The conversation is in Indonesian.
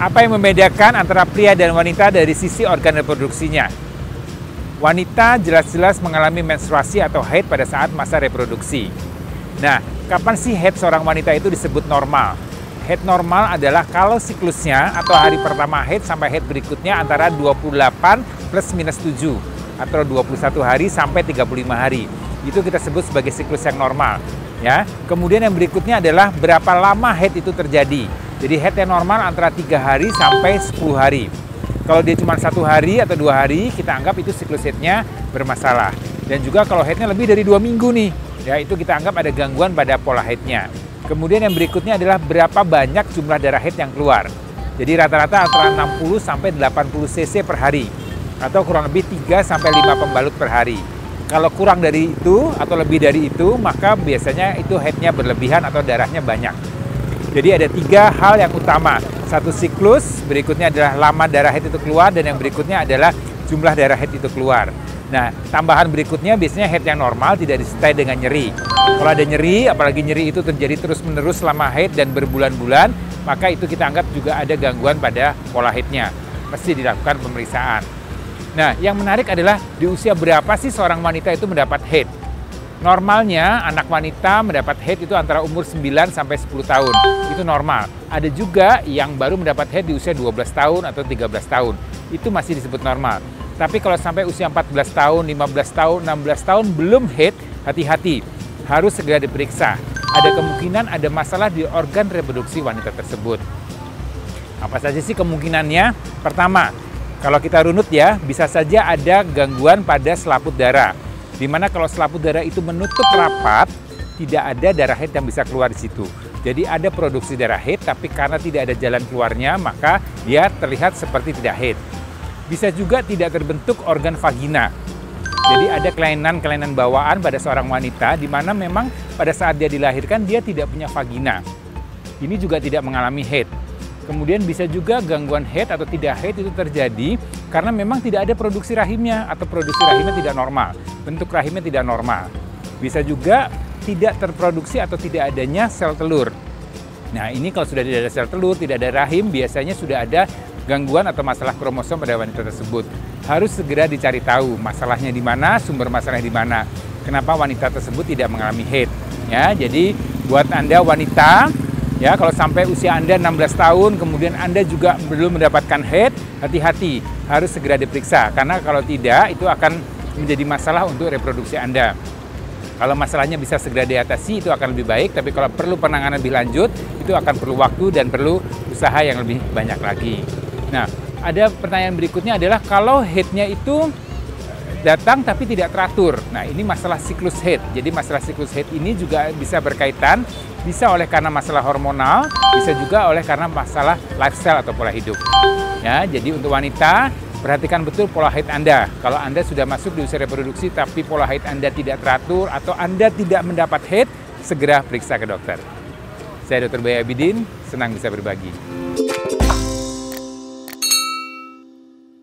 Apa yang membedakan antara pria dan wanita dari sisi organ reproduksinya? Wanita jelas-jelas mengalami menstruasi atau haid pada saat masa reproduksi. Nah, kapan sih haid seorang wanita itu disebut normal? Haid normal adalah kalau siklusnya atau hari pertama haid sampai haid berikutnya antara 28 plus minus 7 atau 21 hari sampai 35 hari. Itu kita sebut sebagai siklus yang normal. Ya. Kemudian yang berikutnya adalah berapa lama haid itu terjadi. Jadi haid yang normal antara 3 hari sampai 10 hari. Kalau dia cuma 1 hari atau 2 hari, kita anggap itu siklus haidnya bermasalah. Dan juga kalau haidnya lebih dari 2 minggu nih, ya itu kita anggap ada gangguan pada pola haidnya. Kemudian yang berikutnya adalah berapa banyak jumlah darah haid yang keluar. Jadi rata-rata antara 60 sampai 80 cc per hari. Atau kurang lebih 3 sampai 5 pembalut per hari. Kalau kurang dari itu atau lebih dari itu, maka biasanya itu haidnya berlebihan atau darahnya banyak. Jadi ada 3 hal yang utama. Satu siklus, berikutnya adalah lama darah haid itu keluar, dan yang berikutnya adalah jumlah darah haid itu keluar. Nah, tambahan berikutnya biasanya haid yang normal tidak disertai dengan nyeri. Kalau ada nyeri, apalagi nyeri itu terjadi terus-menerus selama haid dan berbulan-bulan, maka itu kita anggap juga ada gangguan pada pola haidnya. Mesti dilakukan pemeriksaan. Nah, yang menarik adalah di usia berapa sih seorang wanita itu mendapat haid? Normalnya anak wanita mendapat haid itu antara umur 9 sampai 10 tahun. Itu normal. Ada juga yang baru mendapat haid di usia 12 tahun atau 13 tahun. Itu masih disebut normal. Tapi kalau sampai usia 14 tahun, 15 tahun, 16 tahun belum haid, hati-hati. Harus segera diperiksa. Ada kemungkinan ada masalah di organ reproduksi wanita tersebut. Apa saja sih kemungkinannya? Pertama, kalau kita runut ya, bisa saja ada gangguan pada selaput darah. Di mana kalau selaput darah itu menutup rapat, tidak ada darah haid yang bisa keluar di situ. Jadi ada produksi darah haid, tapi karena tidak ada jalan keluarnya, maka dia terlihat seperti tidak haid. Bisa juga tidak terbentuk organ vagina. Jadi ada kelainan-kelainan bawaan pada seorang wanita, di mana memang pada saat dia dilahirkan, dia tidak punya vagina. Ini juga tidak mengalami haid. Kemudian bisa juga gangguan haid atau tidak haid itu terjadi karena memang tidak ada produksi rahimnya atau produksi rahimnya tidak normal. Bentuk rahimnya tidak normal. Bisa juga tidak terproduksi atau tidak adanya sel telur. Nah, ini kalau sudah tidak ada sel telur, tidak ada rahim, biasanya sudah ada gangguan atau masalah kromosom pada wanita tersebut. Harus segera dicari tahu masalahnya di mana, sumber masalahnya di mana. Kenapa wanita tersebut tidak mengalami haid? Ya, jadi buat Anda wanita, ya, kalau sampai usia Anda 16 tahun, kemudian Anda juga belum mendapatkan haid, hati-hati, harus segera diperiksa. Karena kalau tidak, itu akan menjadi masalah untuk reproduksi Anda. Kalau masalahnya bisa segera diatasi, itu akan lebih baik. Tapi kalau perlu penanganan lebih lanjut, itu akan perlu waktu dan perlu usaha yang lebih banyak lagi. Nah, ada pertanyaan berikutnya adalah kalau haidnya itu datang tapi tidak teratur. Nah, ini masalah siklus haid. Jadi masalah siklus haid ini juga bisa berkaitan, bisa oleh karena masalah hormonal, bisa juga oleh karena masalah lifestyle atau pola hidup. Ya, jadi untuk wanita, perhatikan betul pola haid Anda. Kalau Anda sudah masuk di usia reproduksi tapi pola haid Anda tidak teratur atau Anda tidak mendapat haid, segera periksa ke dokter. Saya Dr. Bayu Abidin, senang bisa berbagi.